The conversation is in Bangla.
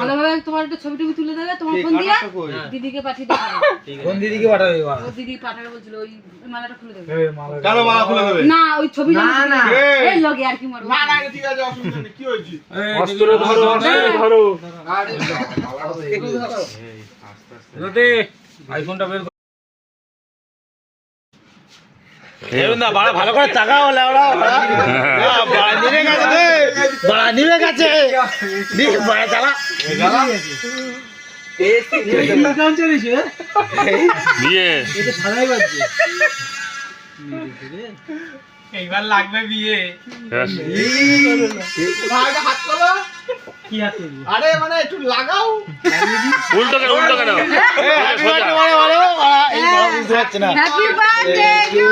ভালোভাবে তোমার একটা ছবি টবি তুলে দেবে তোমার ফোন দিয়ে দিদিকে পাঠিয়ে দেবে। কোন দিদিকে পাঠাবে? ও দিদি পাঠাবে বলছিল ওই মালাটা খুলে দেবে। কেন মালা খুলে দেবে? না ওই ছবি না এই লগে আর কি মারবো। না না ঠিক আছে, অসুবিধা নেই। কি হয়েছে? অস্ত্র ধরো, অস্ত্র ধরো। রতে আইফোনটা বের কর। না বড় ভালো করে তাকাও লাউড়া। বড় নিবে গেছে রে, বড় নিবে গেছে। দি বড় চালা এই কাম চলিছে বিয়ে এটা সারাই বাজছে। এইবার লাগবে বিয়ে। ভাইটা হাত তোলো। কি হাত তুলবো? আরে মানে একটু লাগাও। উল্টো কেন? হ্যাপি বার্থডে বলো। এই বড় বুঝতে পারছ না। Happy birthday to